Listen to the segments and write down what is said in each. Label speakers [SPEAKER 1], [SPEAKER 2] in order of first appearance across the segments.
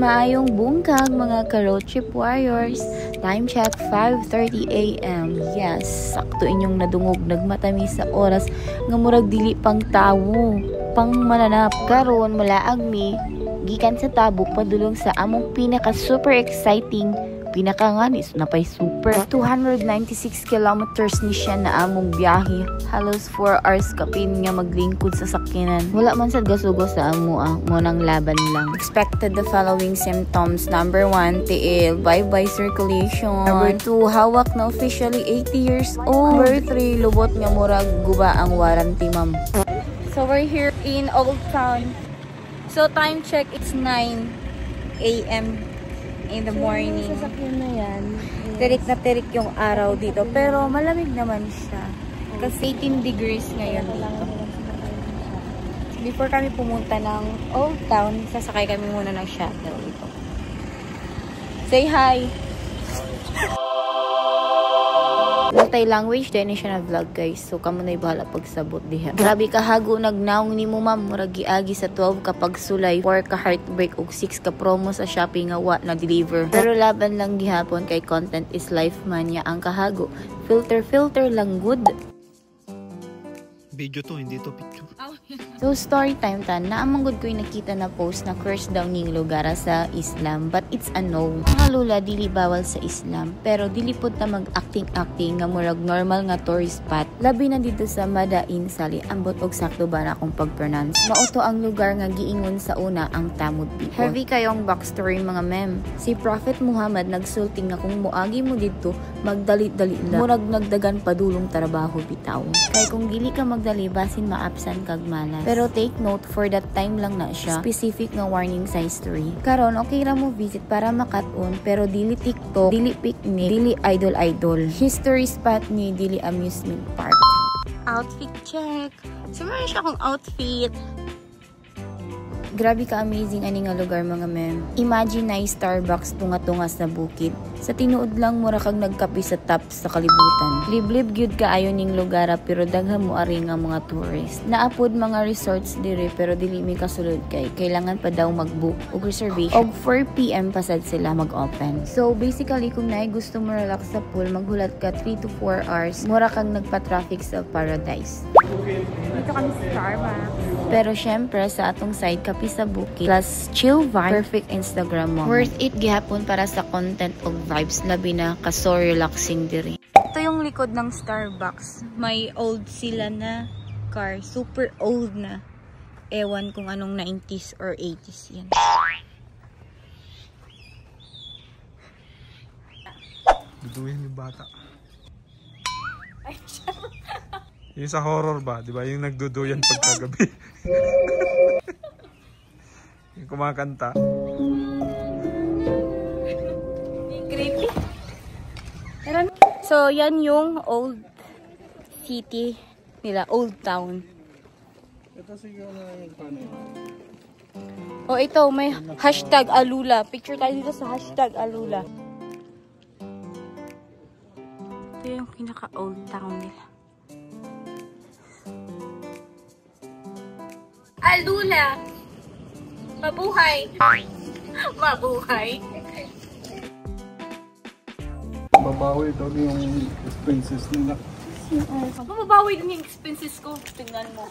[SPEAKER 1] Maayong bungkag mga ka-road trip warriors. Time check 5:30 AM. Yes, sakto inyong nadungog nagmatami sa oras nga murag dili pang tawo, pang mananap. Karon mulaag mi gikan sa Tabuk padulong sa among pinaka super exciting pinaka-nganis na pay super 296 kilometers ni siya na among biyahe. Halos 4 hours kapin nga maglingkod sa sakyanan. Wala man sad gasugo sa amo munang laban lang. Expected the following symptoms. Number 1, tiil, bye-bye circulation. Number 2, hawak na officially 80 years old. Number 3, lubot nga murag guba ang warranty ma'am. So we're here in Old Town. So time check, it's 9 AM in the morning.
[SPEAKER 2] Sasakyan na yan. Yes.
[SPEAKER 1] Tirik na tirik yung araw dito. Pero malamig naman siya. Kasi 18 degrees ngayon dito. Before kami pumunta ng Old Town, sasakay kami muna ng shuttle dito. Say hi! Multi-language din siya na vlog guys. So kamo na bahala pagsabot diha. Grabe ka hago nagnaong ni mo ma'am. Murag giagi sa 12 kapag sulay, 4 ka heartbreak ug 6 ka promo sa Shopee nga wa na deliver. Pero laban lang gihapon kay content is life man ya ang kahago. Filter lang good.
[SPEAKER 3] Video to, hindi to picture.
[SPEAKER 1] So story time tan, naamang ko yung nakita na post na curse daw ning lugar sa Islam, but it's a no. Mga lula dili bawal sa Islam, pero dili pud ta mag-acting nga murag normal nga tourist spot. Labi na dito sa Madain Sali, ambot og sakto ba na akong pag-pronounce. Mauto ang lugar nga giingon sa una ang Tamud people. Heavy kayong backstory mga mem. Si Prophet Muhammad nagsulti nga kung moagi mo dito, magdali-dali lang. Murag nagdagan padulong trabaho bitaw. Kay kung dili ka magdali basin ma-absent kag malas. Pero take note, for that time lang na siya. Specific nga warning sa history. Karon okay ra mo visit para makat-on, pero dili TikTok, dili picnic, dili idol. History spot ni dili amusement park. Outfit check. Sumara siya akong outfit. Grabe ka amazing ani nga lugar mga mem. Imagine na Starbucks tunga-tunga sa bukid. Sa tinuod lang mura kag nagkape sa top sa kalibutan. Liblib gyud kaayo ning lugar pero daghan mo ari nga mga tourist. Naapod mga resorts dire pero dili mi kasulod kay kailangan pa daw mag-book og reservation. Og 4 PM pa sad sila mag-open. So basically kung naay gusto mo relax sa pool, maghulat ka 3 to 4 hours. Mura kang nagpa-traffic sa paradise.
[SPEAKER 2] Dito kami sa Starbucks.
[SPEAKER 1] Pero syempre sa atong side kape sa bukid plus chill vibe, perfect Instagram mo. Worth it gihapon para sa content og vibes, labi na kaso relaxing diri. Ito yung likod ng Starbucks. May old sila na car, super old na. Ewan kung anong 90s or 80s yan.
[SPEAKER 3] Duduyan yung bata. Yung sa horror ba? Diba? Yung nagduduyan pagkagabi. Yung kumakanta.
[SPEAKER 1] Creepy. So, yan yung old city nila. Old town.
[SPEAKER 3] Ito siguro na yung paano.
[SPEAKER 1] Oh, ito. May hashtag Alula. Picture tayo dito sa hashtag Alula. Ito yung pinaka-old town nila. Alula! Mabuhay! Mabuhay!
[SPEAKER 3] Babawi daw yung expenses nila.
[SPEAKER 1] Mababawi din yung expenses ko. Tingnan mo.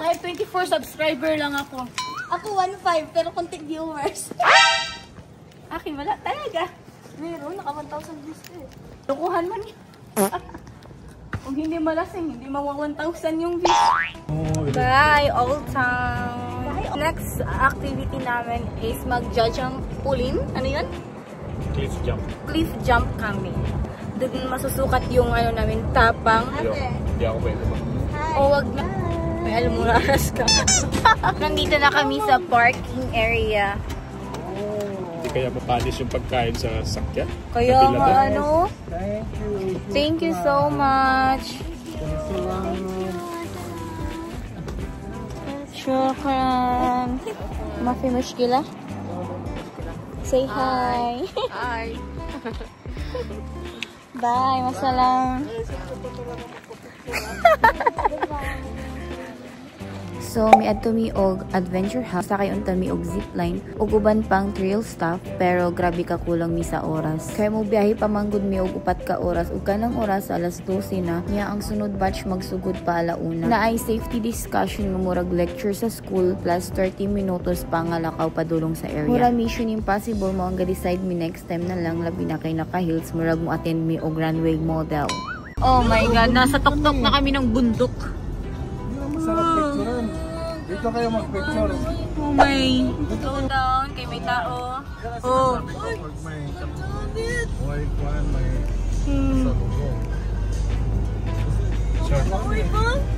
[SPEAKER 1] Kahit 24 subscriber lang ako.
[SPEAKER 2] Ako 1.5 pero konting viewers.
[SPEAKER 1] Akin wala talaga.
[SPEAKER 2] Meron, naka 1,000 views eh.
[SPEAKER 1] Lukuhan man yun. Kung hindi malasing, hindi mawa 1,000 yung views. Bye, Old Town! Next activity namin is mag-jump-pulin. Ano yun?
[SPEAKER 3] Cliff jump.
[SPEAKER 1] Cliff jump kami. Doon masusukat yung ano namin, tapang.
[SPEAKER 3] Hindi ako pwede ba?
[SPEAKER 1] O wag na. May alam mo raras ka. Nandito na kami sa parking area.
[SPEAKER 3] Hindi kaya mapalis yung pagkain sa sakyan?
[SPEAKER 1] Kaya nga ano. Thank you so much. Shukran. Mafi mushkila? Say hi.
[SPEAKER 2] Hi.
[SPEAKER 1] Bye. Masalam. So, miadto mi og adventure house, sakay unta mi og zipline, ug uban pang trail stuff, pero grabe ka kulang mi sa oras. Kaya mo biyahe pa manggod mi og 4 ka oras, ug kanang oras sa alas 12 na, niya ang sunod batch magsugod pa alauna. Na ay safety discussion nga murag lecture sa school plus 30 minutos pa nga lakaw padulong sa area. Mura mission impossible mo ang ga-decide mi next time na lang, labi na kay naka-hills, murag mo attend mi og runway model. Oh my god, nasa tuktok na kami ng bundok.
[SPEAKER 3] Sarap picturean. Dito kayo mag-picture.
[SPEAKER 1] Oh my. Slow down, kay may tao. Oh.
[SPEAKER 3] May salubong.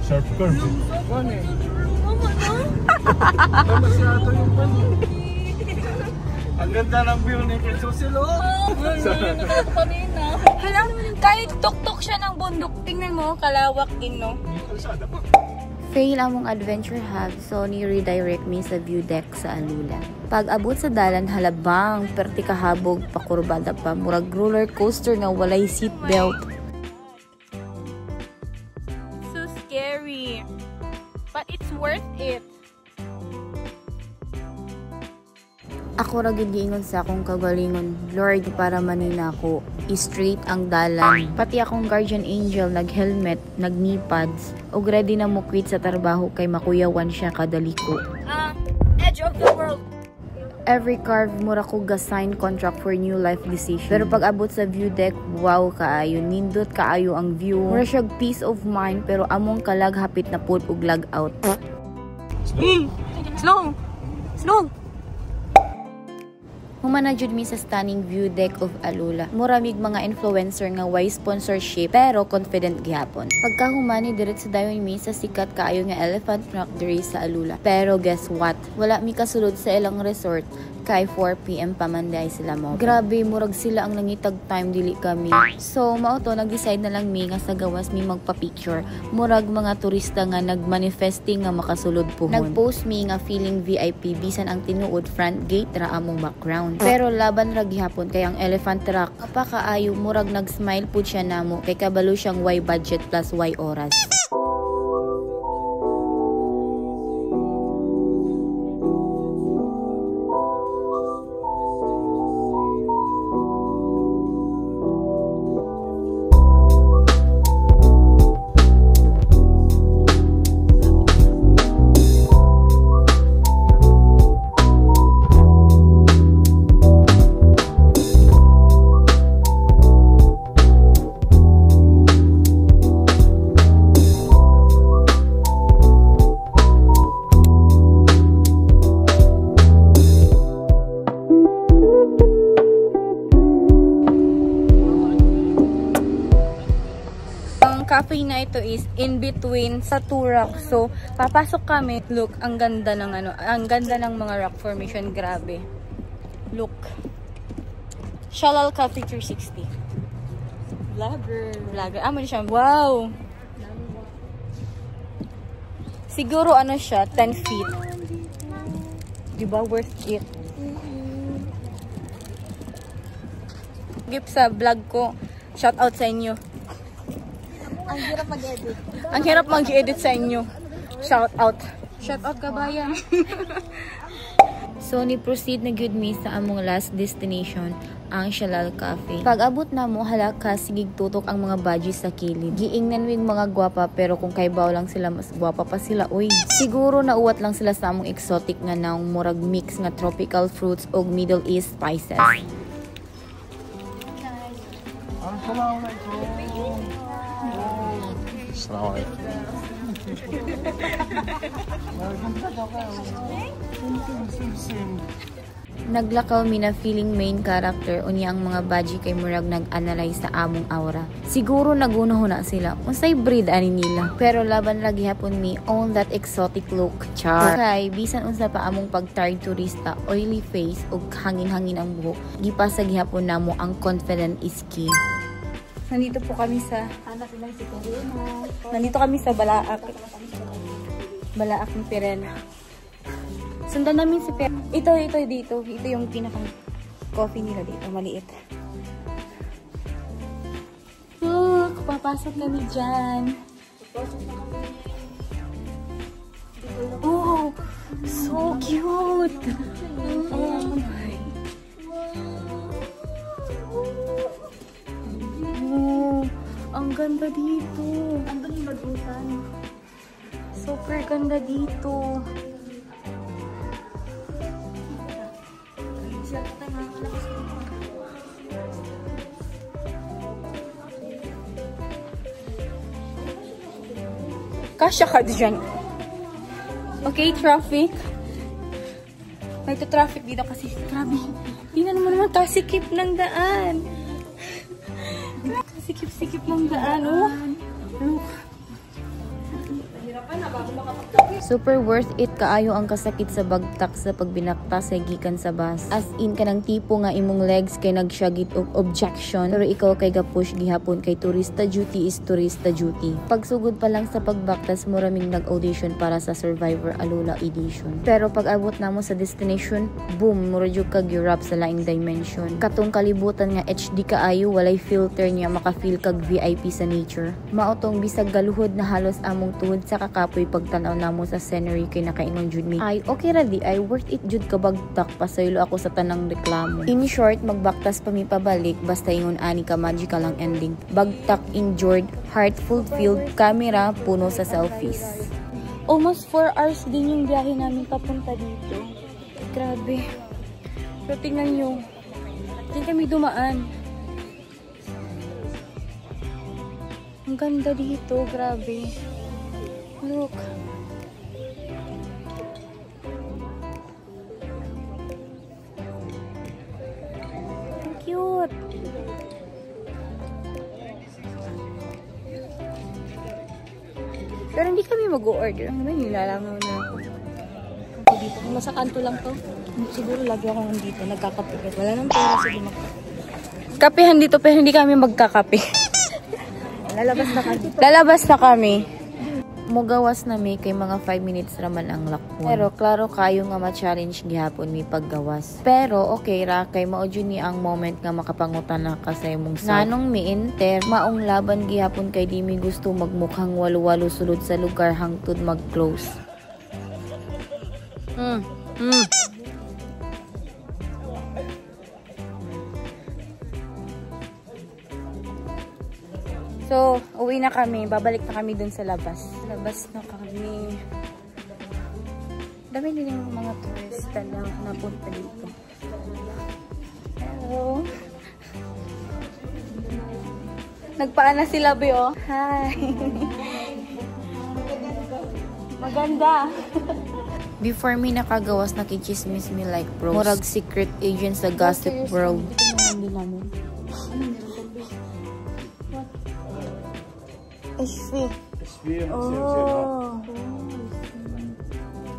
[SPEAKER 3] Sharp curve. Tama siya ito yung pan. Ang ganda ng view ni Kesusil, oh.
[SPEAKER 2] Hala, kahit tuktok siya ng bundok, tingnan mo, kalawak din, no?
[SPEAKER 1] Fail among adventure hub, so ni-redirect mi sa view deck sa Alula. Pag abot sa dalan, halabang, perti kahabog, pakurbada pa, murag roller coaster nga walay seatbelt.
[SPEAKER 2] So scary. But it's worth it.
[SPEAKER 1] Ako ra gyud giingon sa akong kagalingon, Lord, para manina ko straight ang dalan. Pati akong guardian angel nag-helmet, nag-knee pads, ug ready na mo quit sa trabaho kay makuyawan siya kadaliko.
[SPEAKER 2] Edge of the world.
[SPEAKER 1] Every carve mura ko ga-sign contract for new life decision. Pero pag abot sa view deck, wow kaayo, nindot kaayo ang view. Mura siya peace of mind, pero among kalag hapit na pud og lag out.
[SPEAKER 2] Slow. Slow.
[SPEAKER 1] Humana jud mi sa stunning view deck of Alula. Muramig mga influencer nga way sponsorship pero confident gihapon. Pagka humani diret sa dayon mi sa sikat kaayo nga elephant rock diri sa Alula. Pero guess what? Wala mi kasulod sa ilang resort kay 4 PM pa man day sila mo. Grabe, murag sila ang nangitag time dili kami. So mao to nag-decide na lang mi nga sa gawas mi magpa-picture. Murag mga turista nga nagmanifesting nga makasulod pohon. Nag-post mi nga feeling VIP bisan ang tinuod front gate ra among background. Pero laban ra gihapon kay ang elephant rock apakaayo, murag nag-smile pud siya namo kay kabalo siyang Y budget plus Y oras.
[SPEAKER 2] Cafe na ito is in between sa two rocks. So, papasok kami. Look, ang ganda ng ang ganda ng mga rock formation. Grabe. Look. Shalal Cafe 360. Vlogger. Amo siya. Wow. Siguro ano siya, 10 feet. Diba? Worth it. Gift sa vlog ko. Shout out sa inyo.
[SPEAKER 4] Ang hirap mag-edit.
[SPEAKER 2] Ang hirap mag-edit sa inyo. Shout out. Shout out kabayan.
[SPEAKER 1] So, ni-proceed na good me sa among last destination, ang Shalal Cafe. Pag abot na mo, halaka, sigig tutok ang mga badges sa kilid. Giingnan wing mga gwapa, pero kung kaybaw lang sila, mas gwapa pa sila, uy. Siguro nauwat lang sila sa among exotic nga naong murag mix nga tropical fruits o Middle East spices. Naglakaw mi na feeling main character unya ang mga baji kay murag nag-analyze sa among aura. Siguro nagunaho na sila. Unsay breed ani nila. Pero laban lagi hapon mi own that exotic look. Char. Kay bisan unsa pa among pag-tired turista, oily face ug hangin-hangin ang buhok, gipasa gihapon namo ang confident is key.
[SPEAKER 2] Nandito po kami sa Nandito kami sa Balaak. Balaak ni Perena. Sundan namin si Perena. Ito dito. Ito yung pinakang coffee nila dito. Maliit. Look, papasok kami dyan. Oh, so cute. Oh my. Oh, ang ganda dito.
[SPEAKER 4] Andun yung bagutan.
[SPEAKER 2] Super ganda dito.
[SPEAKER 4] Siya tayo mga kalakas ko.
[SPEAKER 2] Kasya ka dyan. Okay, traffic. May traffic dito kasi grabe. Hindi na naman kasikip ng daan. Kasikip-sikip ng daan. Oh. Look.
[SPEAKER 1] Super worth it kaayo ang kasakit sa bagtak sa pagbinakta sa gikan sa bus. As in kanang tipo nga imong legs kay nagsyagit og objection pero ikaw kay gapush gihapon kay turista duty is turista duty. Pagsugod pa lang sa pagbaktas mo raming nag-audition para sa Survivor Alula edition. Pero pag abot namo sa destination, boom, mura jud kag Europe sa laing dimension. Katong kalibutan nga HD kaayo walay filter niya maka-feel kag VIP sa nature. Mao tong bisag galuhod na halos among tuhod sa kakapoy pagtan-aw namo sa scenery kay nakaingon jud mi. Ay okay ra di ay worth it jud kabagtak pasaylo ako sa tanang reklamo. In short, magbaktas pa mi pabalik basta ingon ani ka magical ang ending. Bagtak enjoyed, heart fulfilled, camera puno sa selfies.
[SPEAKER 2] Almost 4 hours din yung biyahe namin papunta dito. Grabe. Pero tingnan nyo. Diyan kami dumaan. Ang ganda dito. Grabe. Look. Ang cute. Pero hindi kami mag-o-order. Ano ba, nilalangaw na ako. Ako dito. Nasa kanto lang to. Siguro lagi ako nandito. Nagkakape. Wala nang pera. Sige kapehan dito pero hindi kami magkakape. Lalabas na kami. Lalabas na kami.
[SPEAKER 1] Mugawas na mi kay mga 5 minutes raman ang lakon. Pero klaro kayo nga ma-challenge gihapon mi paggawas. Pero okay ra kay mao jud ni ang moment nga makapangutan na ka sa imong self. Nganong mi enter maong laban gihapon kay di mi gusto magmukhang walo-walo sulod sa lugar hangtod mag-close.
[SPEAKER 2] So, uwi na kami. Babalik na kami dun sa labas. Labas na kami. Dami din yung mga turista na napunta dito. Hello. Nagpaan na sila, Bio. Hi. Maganda.
[SPEAKER 1] Before me nakagawas nakichismis me like bros. Murag secret agent sa gossip world.
[SPEAKER 2] SV. Oh.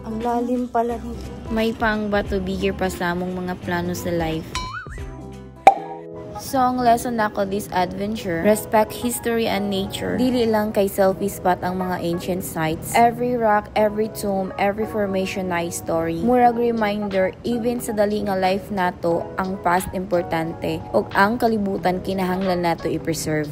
[SPEAKER 2] Ang lalim pala nito.
[SPEAKER 1] May pang ba to bigger pa sa among mga plano sa life. So, ang lesson nako this adventure, respect history and nature. Dili lang kay selfie spot ang mga ancient sites. Every rock, every tomb, every formation na story. Murag reminder, even sa dali nga life nato, ang past importante, ug ang kalibutan kinahanglan nato i-preserve.